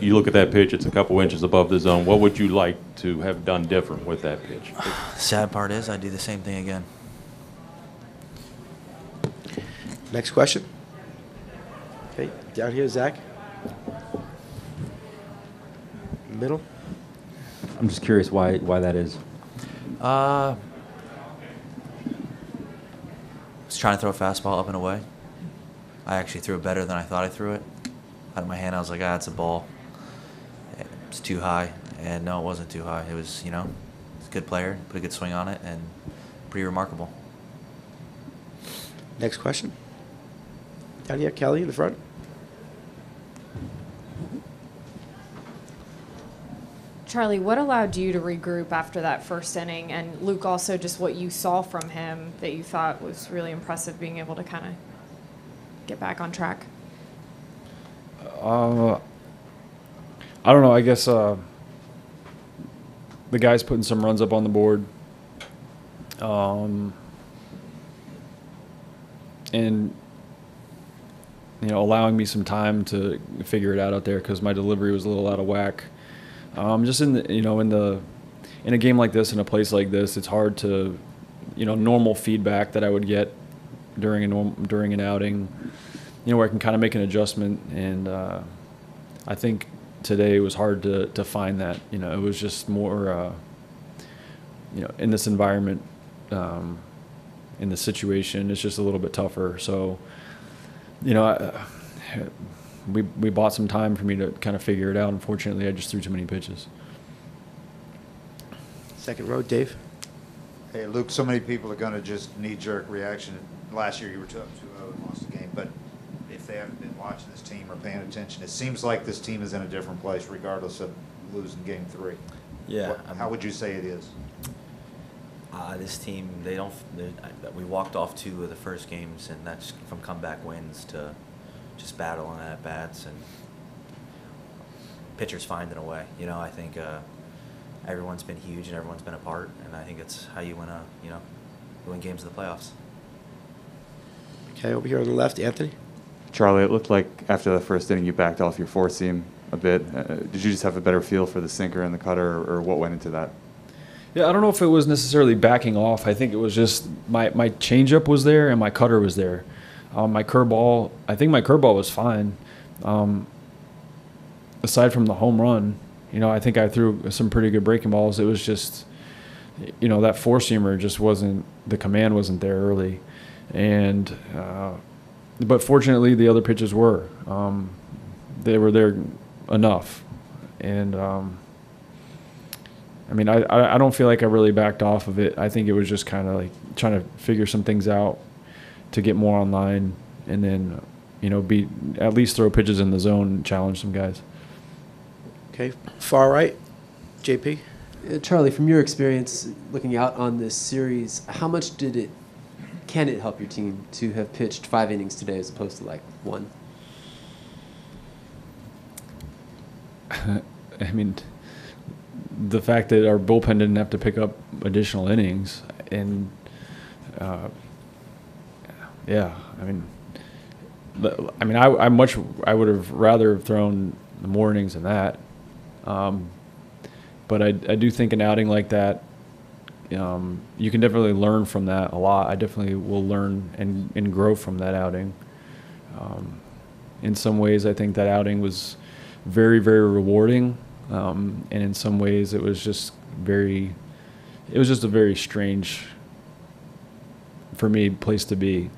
you look at that pitch, it's a couple inches above the zone. What would you like to have done different with that pitch? Sad part is I do the same thing again. Next question. Okay, down here, Zach. Middle. I'm just curious why that is. Was trying to throw a fastball up and away. I actually threw it better than I thought I threw it. Out of my hand, I was like, it's a ball. It's too high. And no, it wasn't too high. It was, it's a good player, put a good swing on it, and pretty remarkable. Next question. Down here, Kelly in the front. Charlie, what allowed you to regroup after that first inning? And Luke, also just what you saw from him that you thought was really impressive, being able to kind of get back on track? I don't know. I guess the guys putting some runs up on the board. And allowing me some time to figure it out there because my delivery was a little out of whack. Just in a game like this, in a place like this, it's hard to, normal feedback that I would get during an outing, where I can kind of make an adjustment. And I think today it was hard to find that. It was just more, in this environment, in the situation, it's just a little bit tougher. So, we bought some time for me to kind of figure it out. Unfortunately, I just threw too many pitches. Second row, Dave. Hey, Luke, so many people are going to just knee-jerk reaction. Last year you were 2-0 and lost the game, but if they haven't been watching this team or paying attention, it seems like this team is in a different place regardless of losing Game 3. Yeah. How would you say it is? This team, we walked off 2 of the first games, and that's from comeback wins to just battling at bats and pitchers finding a way. I think everyone's been huge and everyone's been a part, and I think it's how you win games in the playoffs. Okay, over here on the left, Anthony. Charlie, it looked like after the first inning you backed off your four seam a bit. Did you just have a better feel for the sinker and the cutter, or what went into that? Yeah, I don't know if it was necessarily backing off. I think it was just my changeup was there and my cutter was there. My curveball, I think my curveball was fine. Aside from the home run, I think I threw some pretty good breaking balls. It was just, that four-seamer just wasn't, the command wasn't there early. And, but fortunately the other pitches were. They were there enough. And, I don't feel like I really backed off of it. I think it was just kind of like trying to figure some things out to get more online, and then, at least throw pitches in the zone and challenge some guys. Okay, far right, JP. Charlie, from your experience looking out on this series, how much can it help your team to have pitched 5 innings today as opposed to 1? The fact that our bullpen didn't have to pick up additional innings, and I would have rather have thrown more innings than that. But I do think an outing like that, you can definitely learn from that a lot. I definitely will learn and grow from that outing. In some ways, I think that outing was very, very rewarding. And in some ways, it was just a very strange, for me, place to be.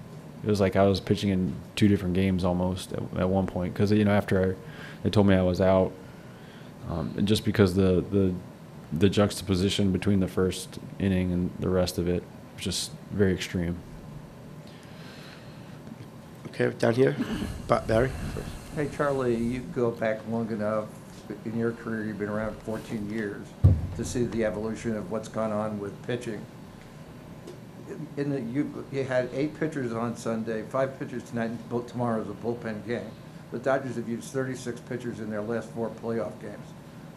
It was like I was pitching in 2 different games almost at one point, because after they told me I was out, and just because the juxtaposition between the first inning and the rest of it was just very extreme. Okay, down here, Barry. Hey, Charlie, you go back long enough in your career, you've been around 14 years, to see the evolution of what's gone on with pitching. You had 8 pitchers on Sunday, 5 pitchers tonight, and tomorrow's a bullpen game. The Dodgers have used 36 pitchers in their last 4 playoff games.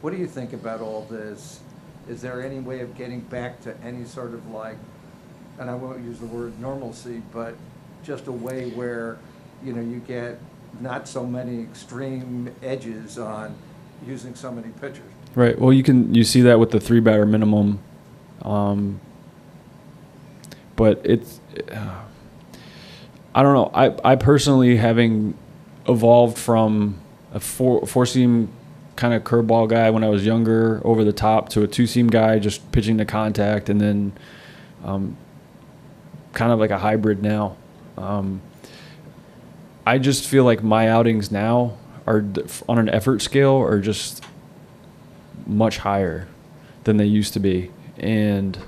What do you think about all this? Is there any way of getting back to any sort of and I won't use the word normalcy, but just a way where, you get not so many extreme edges on using so many pitchers. Right. Well, you see that with the 3-batter minimum, but it's I don't know. I personally, having evolved from a four-seam kind of curveball guy when I was younger, over the top, to a 2-seam guy just pitching to contact, and then kind of like a hybrid now. I just feel like my outings now are on an effort scale are just much higher than they used to be, and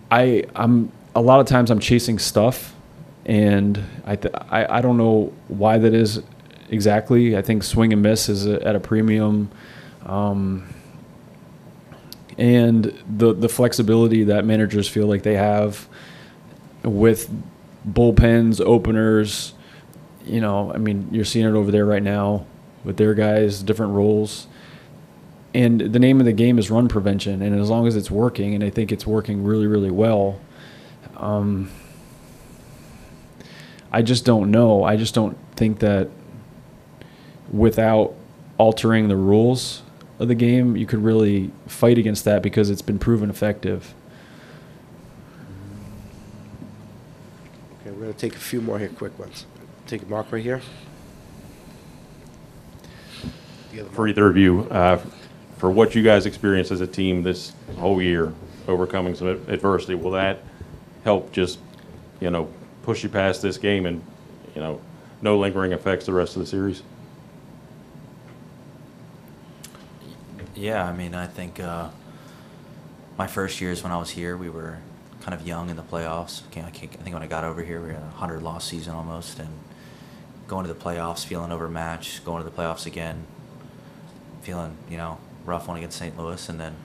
I'm a lot of times I'm chasing stuff, and I don't know why that is exactly. I think swing and miss is at a premium, and the flexibility that managers feel like they have with bullpens, openers. You know, I mean, you're seeing it over there right now with their guys, different roles. And the name of the game is run prevention, and as long as it's working, and I think it's working really, really well, I just don't know. I just don't think that without altering the rules of the game, you could really fight against that, because it's been proven effective. Okay, we're going to take a few more here, quick ones. Take a mark right here. For either of you, for what you guys experienced as a team this whole year, overcoming some adversity, will that help just, push you past this game and, no lingering effects the rest of the series? Yeah, I mean, I think my first years when I was here, we were kind of young in the playoffs. I think when I got over here, we had a 100-loss season almost, and going to the playoffs, feeling overmatched, going to the playoffs again, feeling, rough one against St. Louis, and then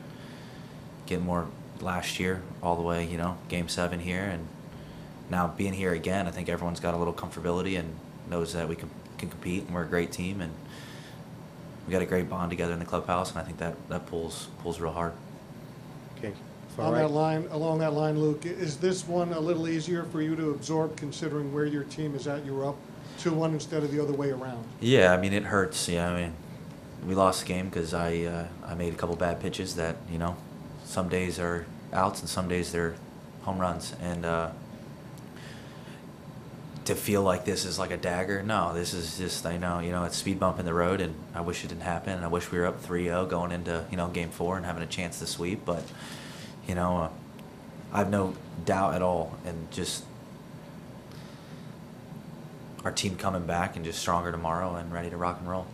getting more last year all the way, Game 7 here, and now being here again, I think everyone's got a little comfortability and knows that we can compete, and we're a great team, and we got a great bond together in the clubhouse, and I think that pulls real hard. Okay. Along that line, Luke, is this one a little easier for you to absorb, considering where your team is at? You're up 2-1 instead of the other way around. Yeah, I mean, it hurts. Yeah, I mean, we lost the game because I made a couple bad pitches that, some days are outs and some days they're home runs. And to feel like this is like a dagger, no, this is just, I know, it's speed bump in the road, and I wish it didn't happen. And I wish we were up 3-0 going into, Game 4 and having a chance to sweep. But, I have no doubt at all, and just our team coming back and just stronger tomorrow and ready to rock and roll.